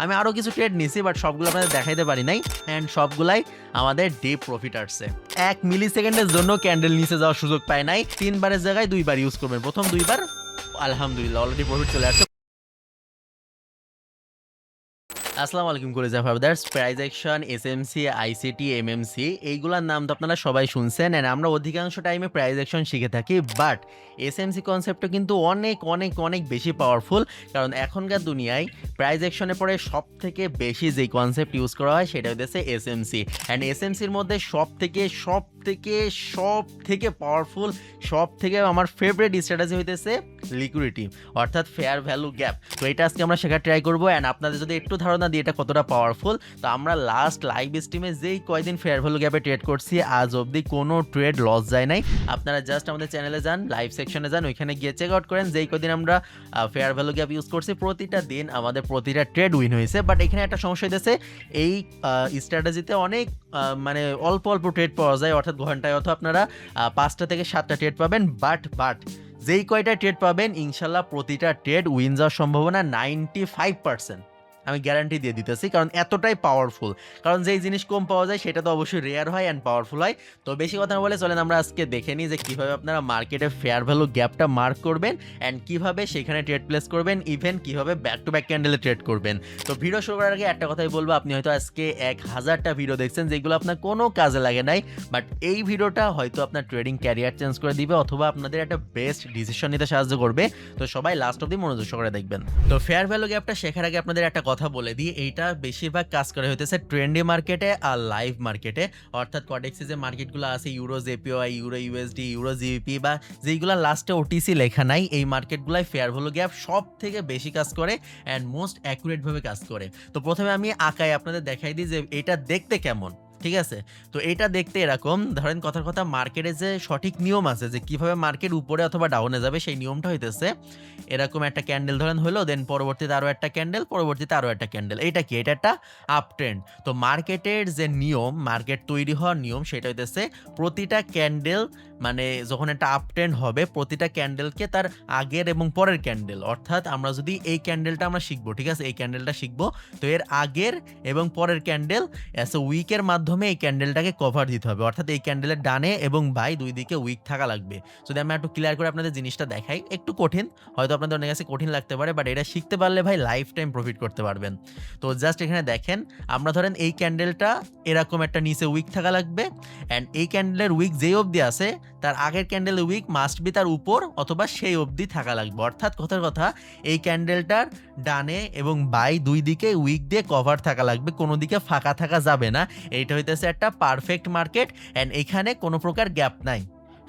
আমি আরও কিছু ট্রেড নিছি, বাট সবগুলো আপনাদের দেখাইতে পারি নাই, অ্যান্ড সবগুলাই আমাদের ডে প্রফিট আসছে। 1 মিলি সেকেন্ডের জন্য ক্যান্ডেল নিচে যাওয়ার সুযোগ পায় নাই, 3বারের জায়গায় 2বার ইউজ করবেন। প্রথম 2বার আলহামদুলিল্লাহ অলরেডি প্রফিট চলে আসছে। আসসালামু আলাইকুম কলেজা ফারদার্স। Price action, SMC, ICT, MMC এইগুলোর নাম তো আপনারা সবাই শুনছেন, অ্যান্ড আমরা অধিকাংশ টাইমে প্রাইজ অ্যাকশন শিখে থাকি। বাট এসএমসি কনসেপ্টটা কিন্তু অনেক অনেক অনেক বেশি পাওয়ারফুল, কারণ এখনকার দুনিয়ায় প্রাইজ অ্যাকশনের পরে সব থেকে বেশি যেই কনসেপ্ট ইউজ করা হয় সেটা হচ্ছে এসএমসি। অ্যান্ড এসএমসির মধ্যে সব থেকে পাওয়ারফুল, সব থেকে আমার ফেভারিট স্ট্র্যাটেজি হইতেছে লিকুইডিটি, অর্থাৎ ফেয়ার ভ্যালু গ্যাপ। তো এটা আজকে আমরা শেখার ট্রাই করবো, অ্যান্ড আপনাদের যদি একটু ধারণা দিই এটা কতটা পাওয়ারফুল। তো আমরা লাস্ট লাইভ স্ট্রিমে যেই কয়দিন ফেয়ার ভ্যালু গ্যাপে ট্রেড করছি, আজ অবধি কোনো ট্রেড লস যায় নাই। আপনারা জাস্ট আমাদের চ্যানেলে যান, লাইভ সেকশনে যান, ওইখানে গিয়ে চেক আউট করেন যেই কদিন আমরা ফেয়ার ভ্যালু গ্যাপ ইউজ করছি, প্রতিটা দিন আমাদের প্রতিটা ট্রেড উইন হয়েছে। বাট এখানে একটা সমস্যা হইতেছে, এই স্ট্র্যাটেজিতে অনেক মানে অল্প অল্প ট্রেড পাওয়া যায়, অর্থাৎ ঘন্টায় অথবা আপনারা 5টা থেকে 7টা ট্রেড পাবেন। বাট যেই কয়টা ট্রেড পাবেন ইনশাল্লাহ প্রতিটা ট্রেড উইন যাওয়ার সম্ভাবনা 95%, আমি গ্যারান্টি দিয়ে দিতেছি, কারণ এতটাই পাওয়ারফুল। কারণ যেই জিনিস কম পাওয়া যায় সেটা তো অবশ্যই রেয়ার হয় অ্যান্ড পাওয়ারফুল হয়। তো বেশি কথা না বলে চলেন আমরা আজকে দেখে নিই যে কীভাবে আপনারা মার্কেটে ফেয়ার ভ্যালু গ্যাপটা মার্ক করবেন, অ্যান্ড কীভাবে সেখানে ট্রেড প্লেস করবেন, ইভেন কীভাবে ব্যাক টু ব্যাক ক্যান্ডেলে ট্রেড করবেন। তো ভিডিও শুরু করার আগে একটা কথাই বলবো, আপনি হয়তো আজকে 1000টা ভিডিও দেখছেন যেগুলো আপনার কোনো কাজে লাগে নাই, বাট এই ভিডিওটা হয়তো আপনার ট্রেডিং ক্যারিয়ার চেঞ্জ করে দিবে, অথবা আপনাদের একটা বেস্ট ডিসিশন নিতে সাহায্য করবে। তো সবাই লাস্ট অবধি মনোযোগ সহকারে দেখবেন। তো ফেয়ার ভ্যালু গ্যাপটা শেখার আগে আপনাদের একটা কথা বলে দিই, এইটা বেশিরভাগ কাজ করে হইতেছে ট্রেন্ডি মার্কেটে আর লাইভ মার্কেটে, অর্থাৎ কটেক্সে যে মার্কেটগুলো আছে, euro JPY, euro USD, euro GBP, বা যেইগুলো লাস্টে ওটিসি লেখা নাই, এই মার্কেটগুলোয় ফেয়ার ভ্যালু গ্যাপ সব থেকে বেশি কাজ করে অ্যান্ড মোস্ট অ্যাকুরেটভাবে কাজ করে। তো প্রথমে আমি আঁকায় আপনাদের দেখাই দিই যে এটা দেখতে কেমন, ঠিক আছে? তো এটা দেখতে এরকম, ধরেন কথার কথা মার্কেটে যে সঠিক নিয়ম আছে যে কিভাবে মার্কেট উপরে অথবা ডাউনে যাবে, সেই নিয়মটা হইতেছে এরকম একটা ক্যান্ডেল ধরেন হলো, দেন পরবর্তীতে আরও একটা ক্যান্ডেল, পরবর্তীতে আরও একটা ক্যান্ডেল। এটা কি? এটা একটা আপ ট্রেন্ড। তো মার্কেটের যে নিয়ম, মার্কেট তৈরি হওয়ার নিয়ম, সেটা হইতেছে প্রতিটা ক্যান্ডেল, মানে যখন একটা আপ ট্রেন্ড হবে প্রতিটা ক্যান্ডেলকে তার আগের এবং পরের ক্যান্ডেল, অর্থাৎ আমরা যদি এই ক্যান্ডেলটা আমরা শিখবো, ঠিক আছে, এই ক্যান্ডেলটা শিখবো, তো এর আগের এবং পরের ক্যান্ডেল অ্যাজ এ উইকের মাধ্যমে এই ক্যান্ডেলটাকে কভার দিতে হবে, অর্থাৎ এই ক্যান্ডেলের ডানে এবং বাই দুই দিকে উইক থাকা লাগবে। যদি আমি একটু ক্লিয়ার করে আপনাদের জিনিসটা দেখাই, একটু কঠিন, হয়তো আপনাদের অনেক কাছে কঠিন লাগতে পারে, বাট এটা শিখতে পারলে ভাই লাইফ টাইম প্রফিট করতে পারবেন। তো জাস্ট এখানে দেখেন, আমরা ধরেন এই ক্যান্ডেলটা এরকম একটা নিচে উইক থাকা লাগবে, অ্যান্ড এই ক্যান্ডেলের উইক যেই অবধি আছে তার আগের ক্যান্ডেলের উইক মাস্ট বি তার উপর অথবা সেই অবধি থাকা লাগবে, অর্থাৎ কথার কথা এই ক্যান্ডেলটার ডানে এবং বাই দুই দিকে উইক দিয়ে কভার থাকা লাগবে, কোনো দিকে ফাঁকা থাকা যাবে না। এইটা হইতেছে একটা পারফেক্ট মার্কেট, অ্যান্ড এখানে কোনো প্রকার গ্যাপ নাই।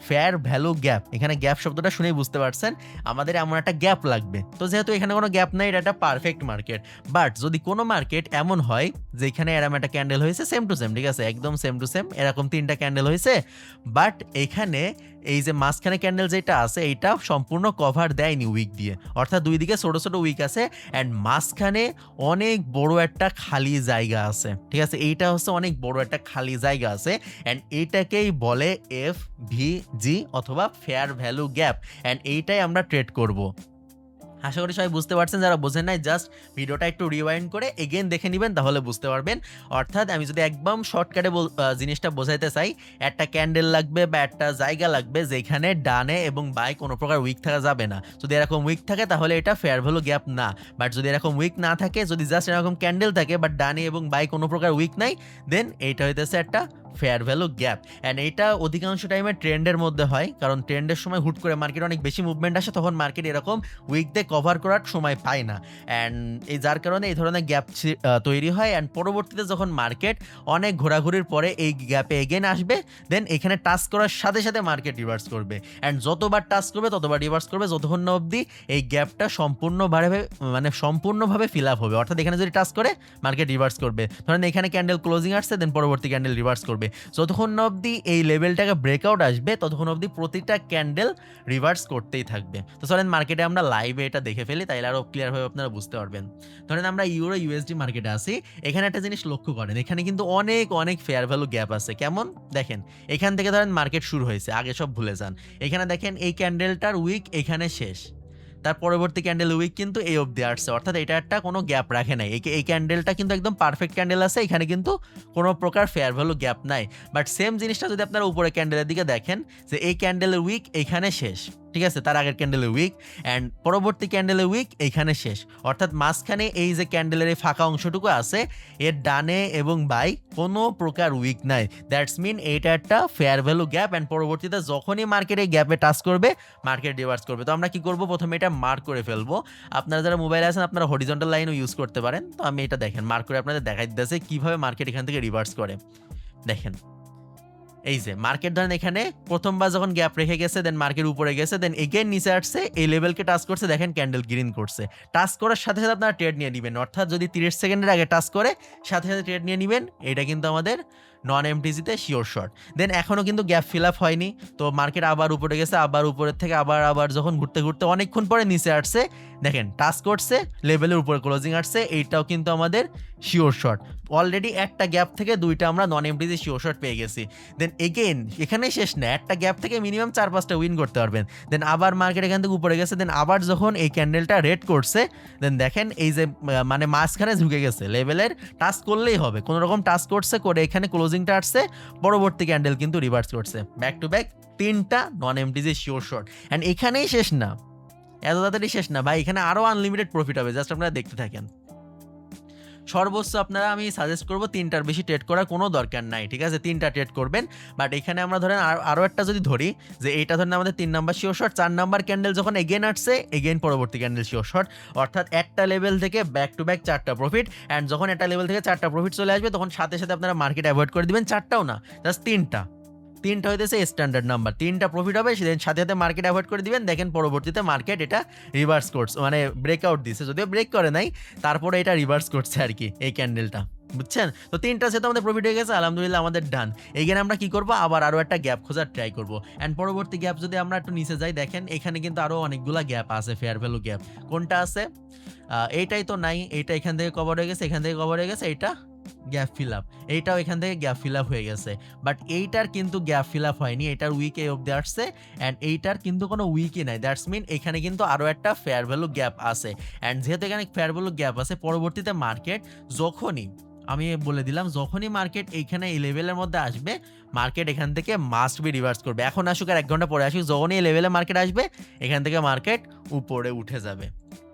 ফেয়ার ভ্যালু গ্যাপ, এখানে গ্যাপ শব্দটা শুনেই বুঝতে পারছেন আমাদের এমন একটা গ্যাপ লাগবে। তো যেহেতু এখানে কোনো গ্যাপ নাই, এটা একটা পারফেক্ট মার্কেট। বাট যদি কোনো মার্কেট এমন হয় যেখানে এরকম একটা ক্যান্ডেল হয়েছে সেম টু সেম, ঠিক আছে, একদম সেম টু সেম, এরকম 3টা ক্যান্ডেল হয়েছে, বাট এখানে এই যে মাঝখানে ক্যান্ডেল যেটা আছে এইটা সম্পূর্ণ কভার দেয়নি উইক দিয়ে, অর্থাৎ দুই দিকে ছোট ছোট উইক আছে, অ্যান্ড মাঝখানে অনেক বড় একটা খালি জায়গা আছে, ঠিক আছে, এইটা হচ্ছে অনেক বড় একটা খালি জায়গা আছে, অ্যান্ড এইটাকেই বলে এফভিজি অথবা ফেয়ার ভ্যালু গ্যাপ, অ্যান্ড এইটাই আমরা ট্রেড করব। আশা করি সবাই বুঝতে পারছেন, যারা বোঝেন নাই জাস্ট ভিডিওটা একটু রিওয়াইন্ড করে এগেন দেখে নেবেন, তাহলে বুঝতে পারবেন। অর্থাৎ আমি যদি একদম শর্টকাটে জিনিসটা বোঝাইতে চাই, একটা ক্যান্ডেল লাগবে বা একটা জায়গা লাগবে যেখানে ডানে এবং বাই কোনো প্রকার উইক থাকা যাবে না। যদি এরকম উইক থাকে তাহলে এটা ফেয়ার ভ্যালু গ্যাপ না, বাট যদি এরকম উইক না থাকে, যদি জাস্ট এরকম ক্যান্ডেল থাকে বাট ডানে এবং বাই কোনো প্রকার উইক নাই, দেন এইটা হইতেছে একটা ফেয়ার ভ্যালু গ্যাপ। অ্যান্ড এইটা অধিকাংশ টাইমে ট্রেন্ডের মধ্যে হয়, কারণ ট্রেন্ডের সময় হুট করে মার্কেটে অনেক বেশি মুভমেন্ট আসে, তখন মার্কেট এরকম উইক দিয়ে কভার করার সময় পায় না, অ্যান্ড এই যার কারণে এই ধরনের গ্যাপ তৈরি হয়। অ্যান্ড পরবর্তীতে যখন মার্কেট অনেক ঘোরাঘুরির পরে এই গ্যাপে এগেন আসবে, দেন এখানে টাচ করার সাথে সাথে মার্কেট রিভার্স করবে, অ্যান্ড যতবার টাচ করবে ততবার রিভার্স করবে, যতক্ষণ না অবধি এই গ্যাপটা সম্পূর্ণভাবে ফিল আপ হবে। অর্থাৎ এখানে যদি টাচ করে মার্কেট রিভার্স করবে, ধরেন এখানে ক্যান্ডেল ক্লোজিং আসছে, দেন পরবর্তী ক্যান্ডেল রিভার্স করবে, যতক্ষণ অবধি এই লেভেলটাকে ব্রেকআউট আসবে ততক্ষণ অবধি প্রতিটা ক্যান্ডেল রিভার্স করতেই থাকবে। তো চলেন মার্কেটে আমরা লাইভে এটা দেখে ফেলি, তাইলে আরো ক্লিয়ারভাবে আপনারা বুঝতে পারবেন। ধরেন আমরা ইউরো ইউএসডি মার্কেটে আছি, এখানে একটা জিনিস লক্ষ্য করেন, এখানে কিন্তু অনেক অনেক ফেয়ার ভ্যালু গ্যাপ আছে। কেমন দেখেন, এখান থেকে ধরেন মার্কেট শুরু হয়েছে, আগে সব ভুলে যান, এখানে দেখেন এই ক্যান্ডেলটার উইক এখানে শেষ, তার পরবর্তী ক্যান্ডেল উইক কিন্তু এই অবধি আসছে, অর্থাৎ এটা একটা কোনো গ্যাপ রাখে নাই। এই ক্যান্ডেলটা কিন্তু একদম পারফেক্ট ক্যান্ডেল আছে, এখানে কিন্তু কোনো প্রকার ফেয়ার ভ্যালু গ্যাপ নাই। বাট সেম জিনিসটা যদি আপনারা উপরে ক্যান্ডেলের দিকে দেখেন যে এই ক্যান্ডেলের উইক এইখানে শেষ, ঠিক আছে, তার আগের ক্যান্ডেলের উইক অ্যান্ড পরবর্তী ক্যান্ডেলের উইক এইখানে শেষ, অর্থাৎ মাঝখানে এই যে ক্যান্ডেলের এই ফাঁকা অংশটুকু আছে এর ডানে এবং বাই কোনো প্রকার উইক নাই। দ্যাটস মিন এইটা একটা ফেয়ার ভ্যালু গ্যাপ অ্যান্ড পরবর্তীতে যখনই মার্কেট এই গ্যাপে টাচ করবে মার্কেট রিভার্স করবে। তো আমরা কি করব, প্রথমে এটা মার্ক করে ফেলবো। আপনারা যারা মোবাইলে আছেন আপনারা হরিজন্টাল লাইনও ইউজ করতে পারেন। তো আমি এটা দেখেন মার্ক করে আপনাদের দেখাই দিতেছে কিভাবে মার্কেট এখান থেকে রিভার্স করে। দেখেন এই যে মার্কেট ধরেন এখানে প্রথমবার যখন গ্যাপ রেখে গেছে, দেন মার্কেট উপরে গেছে, দেন এগেন নিচে আসছে, এই লেভেলকে টাচ করছে, দেখেন ক্যান্ডেল গ্রিন করছে। টাচ করার সাথে সাথে আপনারা ট্রেড নিয়ে নেবেন, অর্থাৎ যদি 30 সেকেন্ডের আগে টাচ করে সাথে সাথে ট্রেড নিয়ে নেবেন। এটা কিন্তু আমাদের নন এমটিসিতে শিওর শর্ট। দেন এখনও কিন্তু গ্যাপ ফিল আপ হয়নি, তো মার্কেট আবার উপরে গেছে, আবার উপরের থেকে আবার যখন ঘুরতে ঘুরতে অনেকক্ষণ পরে নিচে আসছে, দেখেন টাচ করছে, লেভেলের উপরে ক্লোজিং আসছে, এইটাও কিন্তু আমাদের শিওর শর্ট। অলরেডি একটা গ্যাপ থেকে দুইটা আমরা নন এমটিসি শিওর শর্ট পেয়ে গেছি। দেন এগেন এখানেই শেষ না, একটা গ্যাপ থেকে মিনিমাম 4-5টা উইন করতে পারবেন। দেন আবার মার্কেট এখান থেকে উপরে গেছে, দেন আবার যখন এই ক্যান্ডেলটা রেড করছে, দেন দেখেন এই যে মানে মাঝখানে ঝুঁকে গেছে, লেভেলের টাচ করলেই হবে, কোনো রকম টাচ করছে করে এখানে ক্লোজিংটা আসছে, পরবর্তী ক্যান্ডেল কিন্তু রিভার্স করছে, ব্যাক টু ব্যাক 3টা নন এমটিসি শিওর শর্ট। অ্যান্ড এখানেই শেষ না, এত তাড়াতাড়ি শেষ না ভাই, এখানে আরও আনলিমিটেড প্রফিট হবে, জাস্ট আপনারা দেখতে থাকেন। সর্বোচ্চ আপনারা আমি সাজেস্ট করবো 3টার বেশি ট্রেড করার কোনো দরকার নাই, ঠিক আছে, 3টা ট্রেড করবেন। বাট এখানে আমরা ধরেন আরও একটা যদি ধরি যে এইটা ধরেন আমাদের 3 number sure short, 4 number candle যখন এগেন আসছে, এগেন পরবর্তী ক্যান্ডেল শিওর শর্ট, অর্থাৎ একটা লেভেল থেকে ব্যাক টু ব্যাক 4টা প্রফিট। অ্যান্ড যখন একটা লেভেল থেকে 4টা প্রফিট চলে আসবে তখন সাথে সাথে আপনারা মার্কেট অ্যাভয়েড করে দিবেন, 4টাও না জাস্ট 3টা হইতেছে স্ট্যান্ডার্ড নাম্বার, 3টা প্রফিট হবে, সেদিন সাথে সাথে মার্কেট অ্যাভয়েড করে দিবেন। দেখেন পরবর্তীতে মার্কেট এটা রিভার্স করছে, মানে ব্রেকআউট দিছে, যদিও ব্রেক করে নাই, তারপরে এটা রিভার্স করছে আর কি এই ক্যান্ডেলটা, বুঝছেন। তো 3টা সেটা আমাদের প্রফিট হয়ে গেছে, আলহামদুলিল্লাহ আমাদের ডান। এইখানে আমরা কি করবো, আরও একটা গ্যাপ খোঁজার ট্রাই করবো। অ্যান্ড পরবর্তী গ্যাপ যদি আমরা একটু নিচে যাই, দেখেন এখানে কিন্তু আরও অনেকগুলো গ্যাপ আছে, ফেয়ার ভ্যালু গ্যাপ। কোনটা আছে, এইটাই তো নাই, এইটা এখান থেকে কভার হয়ে গেছে, এখান থেকে কভার হয়ে গেছে, এইটা গ্যাপ ফিল আপ, এইটাও এখান থেকে গ্যাপ ফিল আপ হয়ে গেছে। বাট এইটার কিন্তু গ্যাপ ফিল আপ হয়নি, এটার উইক এই অবধি আসছে, অ্যান্ড এইটার কিন্তু কোনো উইকই নাই। দ্যাটস মিন এখানে কিন্তু আরও একটা ফেয়ার ভ্যালু গ্যাপ আছে। অ্যান্ড যেহেতু এখানে ফেয়ার ভ্যালু গ্যাপ আছে, পরবর্তীতে মার্কেট যখনই, আমি বলে দিলাম, যখনই মার্কেট এইখানে এই লেভেলের মধ্যে আসবে, মার্কেট এখান থেকে মাস্ট বি রিভার্স করবে। এখন আসুক আর 1 ঘন্টা পরে আসুক, যখনই এই লেভেলে মার্কেট আসবে এখান থেকে মার্কেট উপরে উঠে যাবে,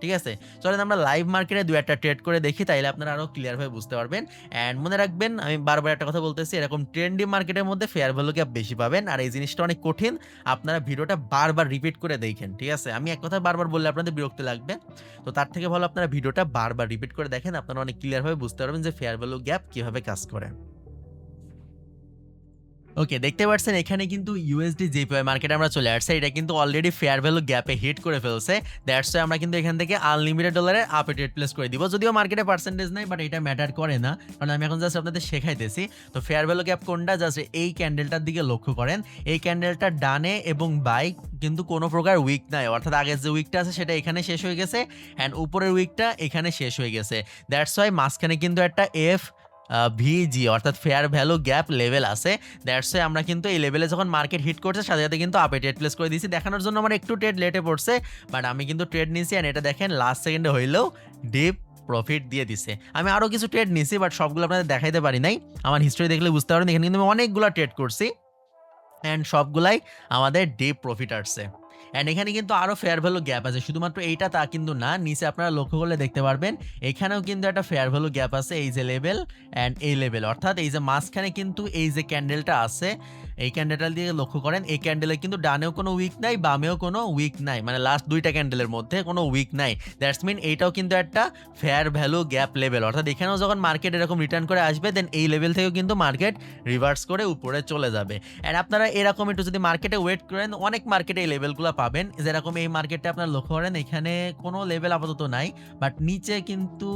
ঠিক আছে। চলেন আমরা লাইভ মার্কেটে 2-1টা ট্রেড করে দেখি, তাইলে আপনারা আরও ক্লিয়ারভাবে বুঝতে পারবেন। অ্যান্ড মনে রাখবেন, আমি বারবার একটা কথা বলতেছি, এরকম ট্রেন্ডি মার্কেটের মধ্যে ফেয়ার ভ্যালু গ্যাপ বেশি পাবেন, আর এই জিনিসটা অনেক কঠিন, আপনারা ভিডিওটা বারবার রিপিট করে দেখেন, ঠিক আছে। আমি এক কথা বারবার বললে আপনাদের বিরক্ত লাগবে, তো তার থেকে ভালো আপনারা ভিডিওটা বারবার রিপিট করে দেখেন, আপনারা অনেক ক্লিয়ারভাবে বুঝতে পারবেন যে ফেয়ার ভ্যালু গ্যাপ কীভাবে কাজ করে। ওকে, দেখতে পাচ্ছেন এখানে কিন্তু ইউএসডি জেপিওয়াই মার্কেটে আমরা চলে আসছে, এটা কিন্তু অলরেডি ফেয়ার ভ্যালু গ্যাপে হিট করে ফেলছে। দ্যাটস ওয়াই আমরা কিন্তু এখান থেকে আনলিমিটেড ডলারে আপে ট্রেড প্লেস করে দিব, যদিও মার্কেটে পার্সেন্টেজ নাই, বাট এটা ম্যাটার করে না, কারণ আমি এখন জাস্ট আপনাদের শেখাইতেছি। তো ফেয়ার ভ্যালু গ্যাপ কোনটা, জাস্ট এই ক্যান্ডেলটার দিকে লক্ষ্য করেন, এই ক্যান্ডেলটার ডানে এবং বাই কিন্তু কোনো প্রকার উইক নাই, অর্থাৎ আগের যে উইকটা আছে সেটা এখানে শেষ হয়ে গেছে, অ্যান্ড উপরের উইকটা এখানে শেষ হয়ে গেছে। দ্যাটস ওয়াই মাঝখানে কিন্তু একটা ভিজি অর্থাৎ ফেয়ার ভ্যালু গ্যাপ লেভেল আছে। দ্যাটস ওয়াই আমরা কিন্তু এই লেভেলে যখন মার্কেট হিট করছে সাথে সাথে কিন্তু আপে ট্রেড প্লেস করে দিয়েছি, দেখানোর জন্য আমার একটু ট্রেড লেটে পড়ছে, বাট আমি কিন্তু ট্রেড নিয়েছি, অ্যান্ড এটা দেখেন লাস্ট সেকেন্ডে হইলেও ডিপ প্রফিট দিয়ে দিছে। আমি আরও কিছু ট্রেড নিয়েছি, বাট সবগুলো আপনাদের দেখাইতে পারি নাই, আমার হিস্ট্রি দেখলে বুঝতে পারেন, এখানে কিন্তু আমি অনেকগুলো ট্রেড করছি, অ্যান্ড সবগুলাই আমাদের ডিপ প্রফিট আসছে। অ্যান্ড এখানে কিন্তু আরও ফেয়ার ভ্যালু গ্যাপ আছে, শুধুমাত্র এইটা তা কিন্তু না, নিচে আপনারা লক্ষ্য করলে দেখতে পারবেন এখানেও কিন্তু একটা ফেয়ার ভ্যালু গ্যাপ আছে, এই যে লেভেল অ্যান্ড এই লেভেল, অর্থাৎ এই যে মাঝখানে কিন্তু এই যে ক্যান্ডেলটা আছে, এই ক্যান্ডেলটা দিয়ে লক্ষ্য করেন, এই ক্যান্ডেলে কিন্তু ডানেও কোনো উইক নাই, বামেও কোনো উইক নাই, মানে লাস্ট 2টা ক্যান্ডেলের মধ্যে কোনো উইক নাই। দ্যাটস মিন এইটাও কিন্তু একটা ফেয়ার ভ্যালু গ্যাপ লেভেল, অর্থাৎ এখানেও যখন মার্কেট এরকম রিটার্ন করে আসবে, দেন এই লেভেল থেকেও কিন্তু মার্কেট রিভার্স করে উপরে চলে যাবে। অ্যান্ড আপনারা এরকম একটু যদি মার্কেটে ওয়েট করেন, অনেক মার্কেটে এই লেভেলগুলো পাবেন, যেরকম এই মার্কেটে আপনারা লক্ষ্য করেন এখানে কোনো লেভেল আপাতত নাই, বাট নিচে কিন্তু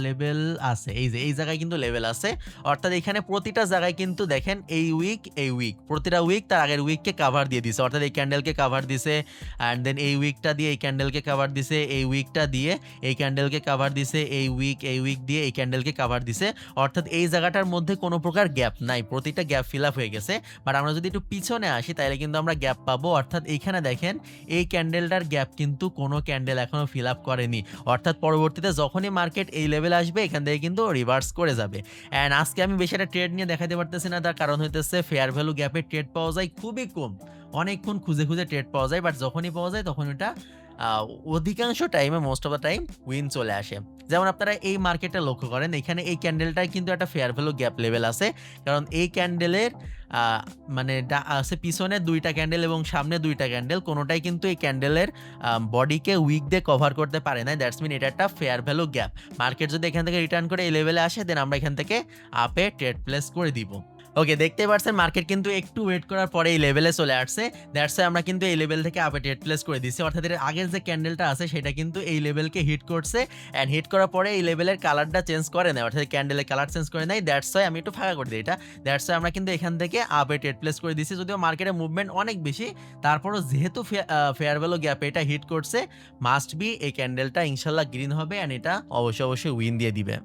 লেভেল আছে, এই যে এই জায়গায় কিন্তু লেভেল আছে, অর্থাৎ এখানে প্রতিটা জায়গায় কিন্তু দেখেন এই উইক প্রতিটা উইক তার আগের উইককে কাভার দিয়ে দিছে, অর্থাৎ এই ক্যান্ডেলকে কাভার দিছে, অ্যান্ড দেন এই উইকটা দিয়ে এই ক্যান্ডেলকে কাভার দিছে, এই উইকটা দিয়ে এই ক্যান্ডেলকে কাভার দিছে, এই উইক দিয়ে এই ক্যান্ডেলকে কাভার দিছে, অর্থাৎ এই জায়গাটার মধ্যে কোনো প্রকার গ্যাপ নাই, প্রতিটা গ্যাপ ফিল আপ হয়ে গেছে। বাট আমরা যদি একটু পিছনে আসি তাহলে কিন্তু আমরা গ্যাপ পাবো, অর্থাৎ এইখানে দেখেন এই ক্যান্ডেলটার গ্যাপ কিন্তু কোনো ক্যান্ডেল এখনো ফিল আপ করেনি, অর্থাৎ পরবর্তীতে যখনই মার্কেট এই লেভেল আসবে এখান থেকে কিন্তু রিভার্স করে যাবে। অ্যান্ড আজকে আমি বেশি একটা ট্রেড নিয়ে দেখাতে পারতেছি না, তার কারণ হইতেছে ফেয়ার ভ্যালু গ্যাপের ট্রেড পাওয়া যায় খুবই কম, অনেকক্ষণ খুঁজে খুঁজে ট্রেড পাওয়া যায়, বাট যখনই পাওয়া যায় তখন ওটা অধিকাংশ টাইমে most of the time win চলে আসে। যেমন আপনারা এই মার্কেটটা লক্ষ্য করেন, এখানে এই ক্যান্ডেলটায় কিন্তু একটা ফেয়ার ভ্যালু গ্যাপ লেভেল আছে, কারণ এই ক্যান্ডেলের মানে আছে পিছনে দুইটা ক্যান্ডেল এবং সামনে দুইটা ক্যান্ডেল, কোনোটাই কিন্তু এই ক্যান্ডেলের বডিকে উইক দিয়ে কভার করতে পারে না, দ্যাটস মিন এটা একটা ফেয়ার ভ্যালু গ্যাপ। মার্কেট যদি এখান থেকে রিটার্ন করে এই লেভেলে আসে দেন আমরা এখান থেকে আপে ট্রেড প্লেস করে দিব। ওকে, দেখতে পাচ্ছেন মার্কেট কিন্তু একটু ওয়েট করার পরে এই লেভেলে চলে আসছে, দ্যাটস ওয়াই আমরা কিন্তু এই লেভেল থেকে আপে ট্রেড প্লেস করে দিচ্ছি, অর্থাৎ এর আগের যে ক্যান্ডেলটা আছে সেটা কিন্তু এই লেভেলকে হিট করছে, অ্যান্ড হিট করার পরে এই লেভেলের কালারটা চেঞ্জ করে নেয়, অর্থাৎ ক্যান্ডেলের কালার চেঞ্জ করে নেয়, দ্যাটস ওয়াই আমি একটু ফাঁকা করে দিই এটা, দ্যাটস ওয়াই আমরা কিন্তু এখান থেকে আপে ট্রেড প্লেস করে দিচ্ছি। যদিও মার্কেটের মুভমেন্ট অনেক বেশি, তারপরও যেহেতু ফেয়ার ভ্যালু গ্যাপে এটা হিট করছে, মাস্ট বি এই ক্যান্ডেলটা ইনশাল্লাহ গ্রিন হবে, অ্যান্ড এটা অবশ্যই উইন দিয়ে দিবে।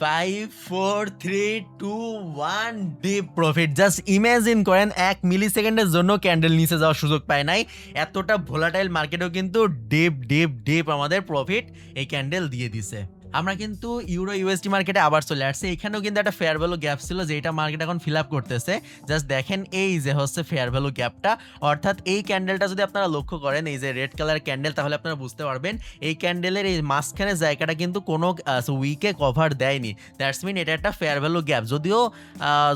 5 4 3 2 1 ডিপ প্রফিট। জাস্ট ইমাজিন করেন 1 মিলি সেকেন্ডের জন্য ক্যান্ডেল নিচে যাওয়ার সুযোগ পায় নাই, এতটা ভোলাটাইল মার্কেটেও কিন্তু ডিপ আমাদের প্রফিট এই ক্যান্ডেল দিয়ে দিছে। আমরা কিন্তু ইউরো ইউএসডি মার্কেটে আবার চলে আসছে, এখানেও কিন্তু একটা ফেয়ার ভ্যালু গ্যাপ ছিল যেটা মার্কেট এখন ফিল আপ করতেছে। জাস্ট দেখেন এই যে হচ্ছে ফেয়ার ভ্যালু গ্যাপটা, অর্থাৎ এই ক্যান্ডেলটা যদি আপনারা লক্ষ্য করেন, এই যে রেড কালার ক্যান্ডেল, তাহলে আপনারা বুঝতে পারবেন এই ক্যান্ডেলের এই মাঝখানের জায়গাটা কিন্তু কোনো উইকে কভার দেয়নি, দ্যাটস মিন এটা একটা ফেয়ার ভ্যালু গ্যাপ। যদিও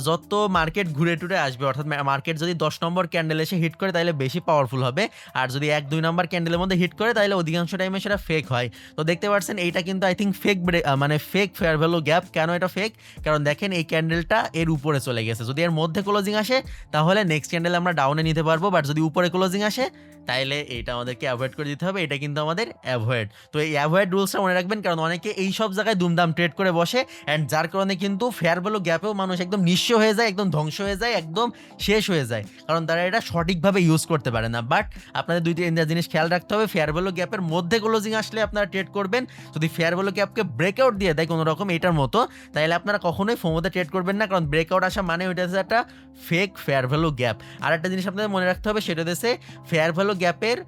যত মার্কেট ঘুরে টুরে আসবে, অর্থাৎ মার্কেট যদি 10 নম্বর ক্যান্ডেল এসে হিট করে তাহলে বেশি পাওয়ারফুল হবে, আর যদি 1 2 নম্বর ক্যান্ডেলের মধ্যে হিট করে তাহলে অধিকাংশ টাইমে সেটা ফেক হয়। তো দেখতে পাচ্ছেন এইটা কিন্তু আই থিঙ্ক ফেক মানে ফেক ফেয়ার ভ্যালু গ্যাপ। কেন এটা ফেক? কারণ দেখেন এই ক্যান্ডেলটা এর উপরে চলে গেছে, যদি এর মধ্যে ক্লোজিং আসে তাহলে নেক্সট ক্যান্ডেল আমরা ডাউনে নিতে পারবো, বাট যদি উপরে ক্লোজিং আসে তাহলে এইটা আমাদেরকে অ্যাভয়েড করে দিতে হবে, এটা কিন্তু আমাদের অ্যাভয়েড। তো এই অ্যাভয়েড রুলসটা মনে রাখবেন, কারণ অনেকে এই সব জায়গায় দুমদাম ট্রেড করে বসে, অ্যান্ড যার কারণে কিন্তু ফেয়ার ভ্যালু গ্যাপেও মানুষ একদম নিঃস্ব হয়ে যায়, একদম ধ্বংস হয়ে যায়, একদম শেষ হয়ে যায়, কারণ তারা এটা সঠিকভাবে ইউজ করতে পারে না। বাট আপনাদের 2-3টা জিনিস খেয়াল রাখতে হবে, ফেয়ার ভ্যালু গ্যাপের মধ্যে ক্লোজিং আসলে আপনারা ট্রেড করবেন, যদি ফেয়ার ভ্যালু গ্যাপকে ব্রেকআউট দিয়ে দেয় কোনো রকম এটার মতো, তাহলে আপনারা কখনোই ফোমোতে ট্রেড করবেন না, কারণ ব্রেকআউট আসা মানে ওইটা হচ্ছে একটা ফেক ফেয়ার ভ্যালু গ্যাপ। আর একটা জিনিস আপনাদের মনে রাখতে হবে, সেটা হচ্ছে ফেয়ার ভ্যালু গ্যাপের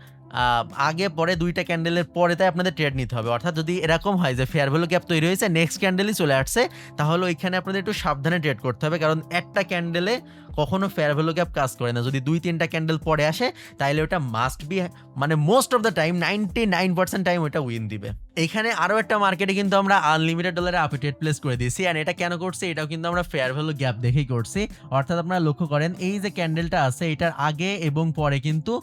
আগে পরে দুইটা ক্যান্ডেলের পরে তাই আপনাদের ট্রেড নিতে হবে, অর্থাৎ যদি এরকম হয় যে ফেয়ার ভ্যালু গ্যাপ তৈরি হয়েছে নেক্সট ক্যান্ডেলই চলে আসছে, তাহলে ওইখানে আপনাদের একটু সাবধানে ট্রেড করতে হবে, কারণ একটা ক্যান্ডেলে কখনো ফেয়ার ভ্যালু গ্যাপ কাজ করে না, যদি 2-3টা ক্যান্ডেল পরে আসে তাহলে ওটা মাস্ট বি মানে most of the time 99% time ওটা উইন দিবে। এখানে আরও একটা মার্কেটে কিন্তু আমরা আনলিমিটেড ডলারে আপে ট্রেড প্লেস করে দিয়েছি, অ্যান্ড এটা কেন করছি, এটাও কিন্তু আমরা ফেয়ার ভ্যালু গ্যাপ দেখেই করছি। অর্থাৎ আপনারা লক্ষ্য করেন এই যে ক্যান্ডেলটা আছে এটার আগে এবং পরে কিন্তু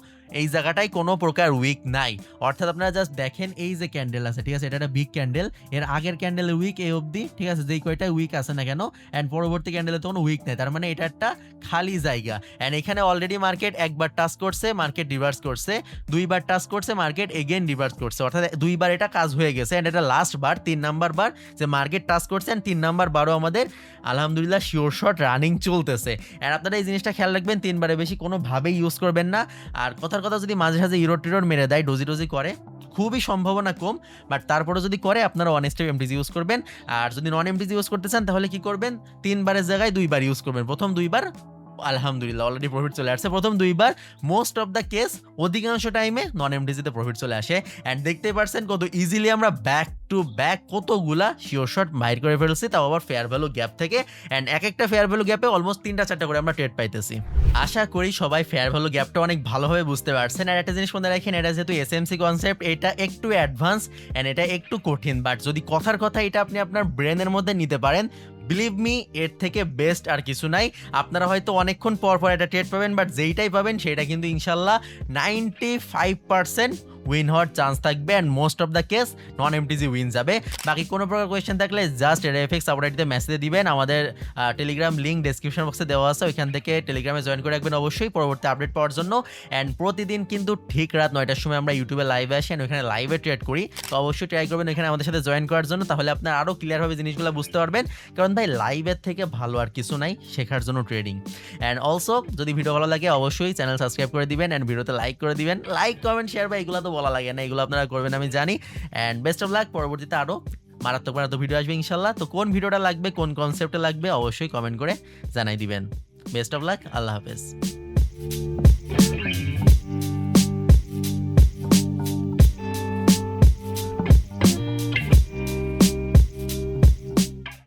এই জায়গাটায় কোনো প্রকার উইক নাই, অর্থাৎ আপনারা জাস্ট দেখেন এই যে ক্যান্ডেল আছে, ঠিক আছে, এটা একটা বিগ ক্যান্ডেল, এর আগের ক্যান্ডেলের উইক এই অবধি, ঠিক আছে, যেই কয়টা উইক আছে না কেন, অ্যান্ড পরবর্তী ক্যান্ডেলে তো কোনো উইক নেই, তার মানে এটা একটা খালি জায়গা। অ্যান্ড এখানে অলরেডি মার্কেট একবার টাচ করছে, মার্কেট রিভার্স করছে, দুইবার টাচ করছে, মার্কেট এগেন রিভার্স করছে, অর্থাৎ দুইবার এটা কাজ হয়ে গেছে, অ্যান্ড এটা লাস্ট বার 3 নাম্বার বার যে মার্কেট টাচ করছে, অ্যান্ড 3 নাম্বার বারও আমাদের আলহামদুলিল্লাহ শিওর শট রানিং চলতেছে। অ্যান্ড আপনারা এই জিনিসটা খেয়াল রাখবেন, 3বারে বেশি কোনোভাবেই ইউজ করবেন না। আর কথার কথা যদি মাঝে সাঝে ইরোড টিরোড মেরে দেয়, ডোজি করে, খুবই সম্ভাবনা কম, বাট তারপরে যদি করে আপনারা 1 স্টেপ এমটিজি ইউজ করবেন। আর যদি নন এমটিজি ইউজ করতে চান তাহলে কি করবেন, 3বারের জায়গায় 2বার ইউজ করবেন। প্রথম 2বার আলহামদুলিল্লাহ অলরেডি প্রফিট চলে আসছে, প্রথম 2বার মোস্ট অফ দ্য কেস অধিকাংশ টাইমে নন এমটিজিতে প্রফিট চলে আসে। অ্যান্ড দেখতেই পারছেন কত ইজিলি আমরা ব্যাক টু ব্যাক কতগুলা শিওর শট বাইর করে ফেলছি, তাও আবার ফেয়ার ভ্যালু গ্যাপ থেকে। অ্যান্ড এক একটা ফেয়ার ভ্যালু গ্যাপে অলমোস্ট 3টা-4টা করে আমরা ট্রেড পাইতেছি। আশা করি সবাই ফেয়ার ভ্যালু গ্যাপটা অনেক ভালোভাবে বুঝতে পারছেন। আর একটা জিনিস মনে রাখেন, এটা যেহেতু এসএমসি কনসেপ্ট, এটা একটু অ্যাডভান্স অ্যান্ড এটা একটু কঠিন, বাট যদি কথার কথা এটা আপনি আপনার ব্রেনের মধ্যে নিতে পারেন, বিলিভ মি এর থেকে বেস্ট আর কিছু নাই। আপনারা হয়তো অনেকক্ষণ পর পর একটা ট্রেড পাবেন, বাট যেইটাই পাবেন সেটা কিন্তু ইনশাল্লাহ 95% উইন হওয়ার চান্স থাকবে and most of the case non MTG win যাবে। বাকি কোনো প্রকার কোয়েশ্চেন থাকলে জাস্ট এফএক্স সাপোর্টাইতে মেসেজ দিবেন, আমাদের টেলিগ্রাম লিঙ্ক ডেসক্রিপশন বক্সে দেওয়া আছে, ওইখান থেকে টেলিগ্রামে জয়েন করে রাখবেন অবশ্যই পরবর্তী আপডেট পাওয়ার জন্য। অ্যান্ড প্রতিদিন কিন্তু ঠিক রাত 9টার সময় আমরা ইউটিউবে লাইভে আসি, ওইখানে লাইভে ট্রেড করি। তো অবশ্যই ট্রাই করবেন এখানে আমাদের সাথে জয়েন করার জন্য, তাহলে আপনার আরও ক্লিয়ারভাবে জিনিসগুলো বুঝতে পারবেন। কারণ ভাই লাইভের থেকে ভালো আর কিছু নাই শেখার জন্য ট্রেডিং। অ্যান্ড অলসো যদি ভিডিও ভালো লাগে অবশ্যই চ্যানেল সাবস্ক্রাইব করে দিবেন অ্যান্ড ভিডিওতে লাইক করে দিবেন। লাইক কমেন্ট শেয়ার বা এগুলো তো বলা লাগে না, এগুলো আপনারা করবেন আমি জানি। অ্যান্ড বেস্ট অফ লাক, পরবর্তীতে আরও মারাত্মক ভিডিও আসবে ইনশাল্লাহ। তো কোন ভিডিওটা লাগবে, কোন কনসেপ্টে লাগবে অবশ্যই কমেন্ট করে জানাই দিবেন। বেস্ট অফ লাক, আল্লাহ হাফেজ।